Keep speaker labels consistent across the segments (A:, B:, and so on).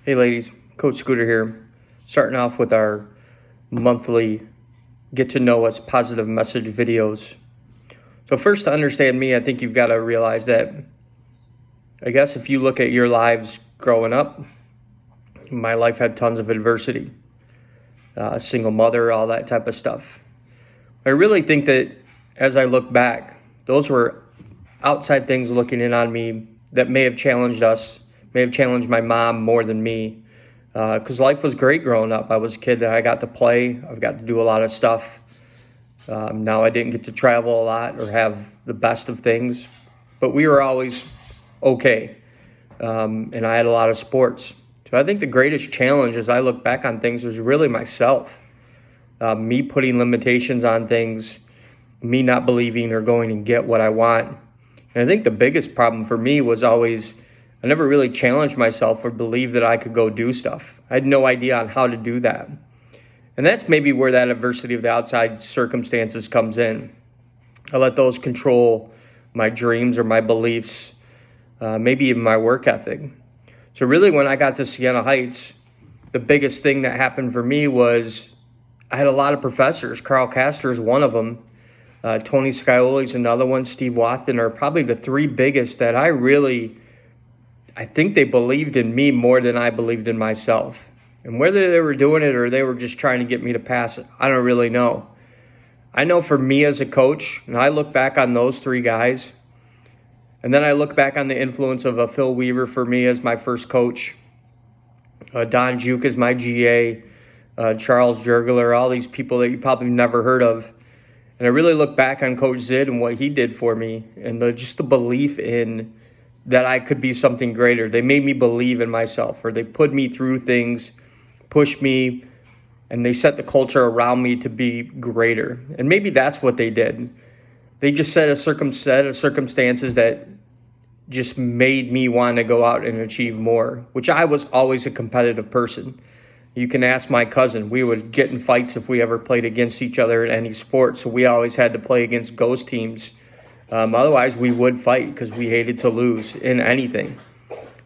A: Hey ladies, Coach Scooter here, starting off with our monthly Get to Know Us positive message videos. So first, to understand me, I think you've got to realize that, I guess if you look at your lives growing up, my life had tons of adversity, single mother, all that type of stuff. I really think that as I look back, those were outside things looking in on me that may have challenged us, may have challenged my mom more than me. Because life was great growing up. I was a kid that I got to play. I've got to do a lot of stuff. Now I didn't get to travel a lot or have the best of things, but we were always okay. And I had a lot of sports. So I think the greatest challenge as I look back on things was really myself. Me putting limitations on things, me not believing or going and get what I want. And I think the biggest problem for me was always I never really challenged myself or believed that I could go do stuff. I had no idea on how to do that. And that's maybe where that adversity of the outside circumstances comes in. I let those control my dreams or my beliefs, maybe even my work ethic. So really when I got to Siena Heights, the biggest thing that happened for me was I had a lot of professors. Carl Castor is one of them. Tony Scioli is another one. Steve Wathen are probably the three biggest that I think they believed in me more than I believed in myself. And whether they were doing it or they were just trying to get me to pass it, I don't really know. I know for me as a coach, and I look back on those three guys, and then I look back on the influence of a Phil Weaver for me as my first coach, Don Juke as my GA, Charles Jurgler, all these people that you probably never heard of. And I really look back on Coach Zid and what he did for me and just the belief in that I could be something greater. They made me believe in myself, or they put me through things, pushed me, and they set the culture around me to be greater. And maybe that's what they did. They just set a set of circumstances that just made me want to go out and achieve more, which I was always a competitive person. You can ask my cousin. We would get in fights if we ever played against each other in any sport, so we always had to play against ghost teams. Otherwise, we would fight because we hated to lose in anything.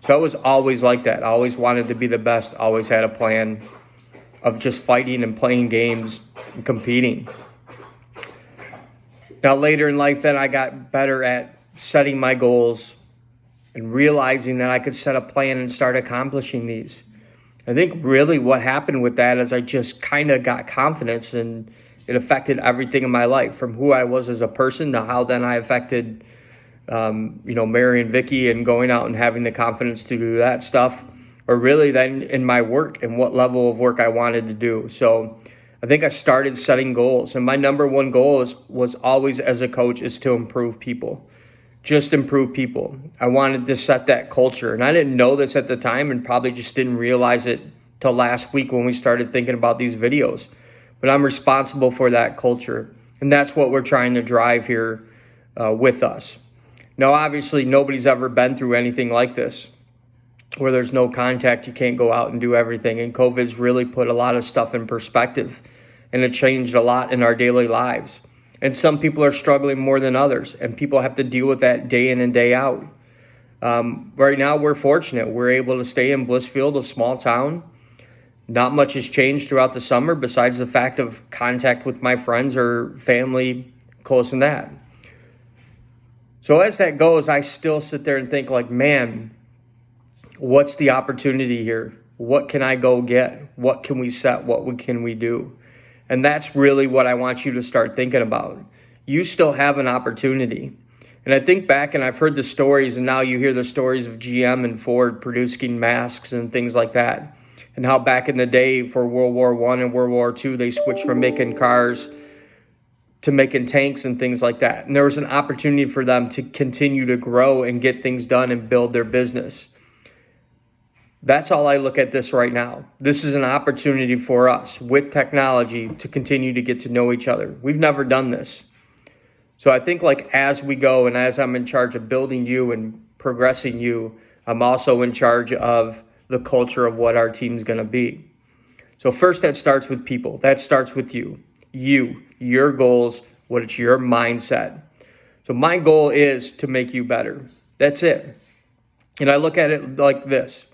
A: So I was always like that. I always wanted to be the best. Always had a plan of just fighting and playing games and competing. Now, later in life, then I got better at setting my goals and realizing that I could set a plan and start accomplishing these. I think really what happened with that is I just kind of got confidence, and it affected everything in my life, from who I was as a person to how then I affected, marrying Vicky and going out and having the confidence to do that stuff, or really then in my work and what level of work I wanted to do. So I think I started setting goals, and my number one goal was always as a coach is to improve people. Just improve people. I wanted to set that culture. And I didn't know this at the time and probably just didn't realize it till last week when we started thinking about these videos. But I'm responsible for that culture. And that's what we're trying to drive here with us. Now, obviously, nobody's ever been through anything like this, where there's no contact, you can't go out and do everything. And COVID's really put a lot of stuff in perspective. And it changed a lot in our daily lives. And some people are struggling more than others, and people have to deal with that day in and day out. Right now, we're fortunate. We're able to stay in Blissfield, a small town. Not much has changed throughout the summer besides the fact of contact with my friends or family close in that. So as that goes, I still sit there and think like, man, what's the opportunity here? What can I go get? What can we set? What can we do? And that's really what I want you to start thinking about. You still have an opportunity. And I think back, and I've heard the stories, and now you hear the stories of GM and Ford producing masks and things like that. And how back in the day for World War I and World War II, they switched from making cars to making tanks and things like that. And there was an opportunity for them to continue to grow and get things done and build their business. That's all I look at this right now. This is an opportunity for us with technology to continue to get to know each other. We've never done this. So I think like as we go and as I'm in charge of building you and progressing you, I'm also in charge of the culture of what our team's going to be. So first, that starts with people. That starts with you, your goals, what's your mindset. So my goal is to make you better. That's it. And I look at it like this.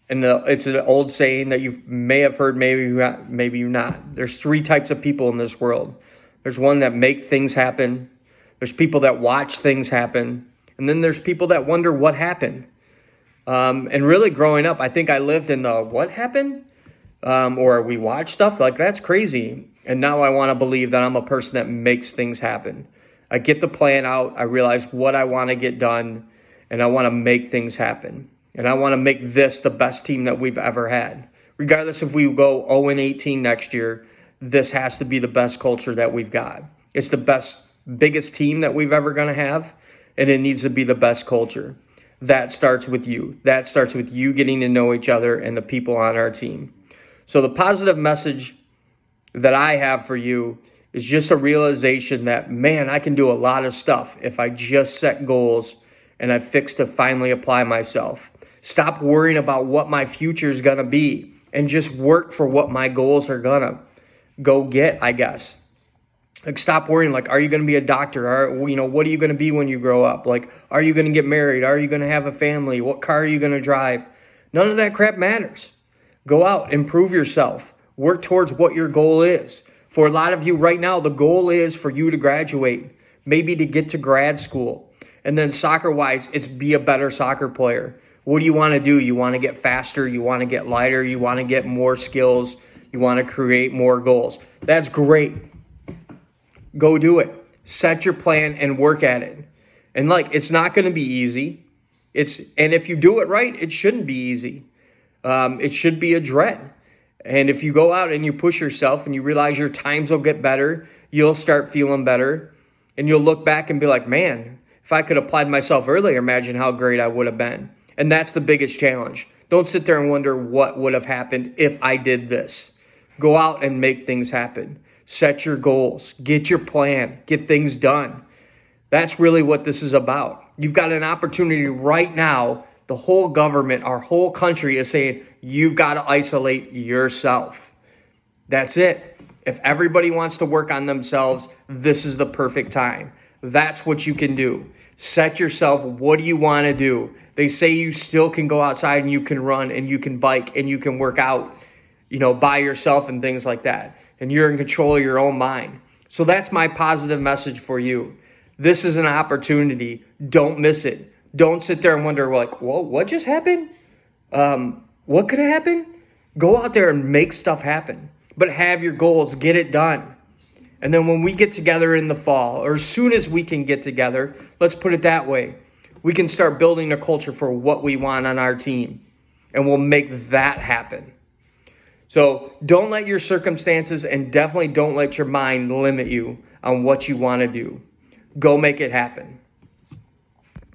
A: And it's an old saying that you may have heard, maybe you're not. There's three types of people in this world. There's one that make things happen. There's people that watch things happen. And then there's people that wonder what happened. And really growing up, I think I lived in the what happened? Or we watch stuff like that's crazy. And now I want to believe that I'm a person that makes things happen. I get the plan out. I realize what I want to get done. And I want to make things happen. And I want to make this the best team that we've ever had. Regardless if we go 0-18 next year, this has to be the best culture that we've got. It's the biggest team that we've ever going to have, and it needs to be the best culture. That starts with you. That starts with you getting to know each other and the people on our team. So the positive message that I have for you is just a realization that, man, I can do a lot of stuff if I just set goals and I fix to finally apply myself. Stop worrying about what my future is going to be and just work for what my goals are going to go get, I guess. Like, stop worrying, like, are you going to be a doctor? Or, what are you going to be when you grow up? Like, are you going to get married? Are you going to have a family? What car are you going to drive? None of that crap matters. Go out, improve yourself. Work towards what your goal is. For a lot of you right now, the goal is for you to graduate, maybe to get to grad school. And then soccer-wise, it's be a better soccer player. What do you want to do? You want to get faster. You want to get lighter. You want to get more skills. You want to create more goals. That's great. Go do it. Set your plan and work at it. And it's not going to be easy. And if you do it right, it shouldn't be easy. It should be a dread. And if you go out and you push yourself and you realize your times will get better, you'll start feeling better. And you'll look back and be like, man, if I could have applied myself earlier, imagine how great I would have been. And that's the biggest challenge. Don't sit there and wonder what would have happened if I did this. Go out and make things happen. Set your goals. Get your plan. Get things done. That's really what this is about. You've got an opportunity right now. The whole government, our whole country is saying, you've got to isolate yourself. That's it. If everybody wants to work on themselves, this is the perfect time. That's what you can do. Set yourself. What do you want to do? They say you still can go outside and you can run and you can bike and you can work out, by yourself and things like that. And you're in control of your own mind. So that's my positive message for you. This is an opportunity. Don't miss it. Don't sit there and wonder, whoa, what just happened? What could have happened? Go out there and make stuff happen. But have your goals. Get it done. And then when we get together in the fall, or as soon as we can get together, let's put it that way, we can start building a culture for what we want on our team. And we'll make that happen. So don't let your circumstances and definitely don't let your mind limit you on what you want to do. Go make it happen.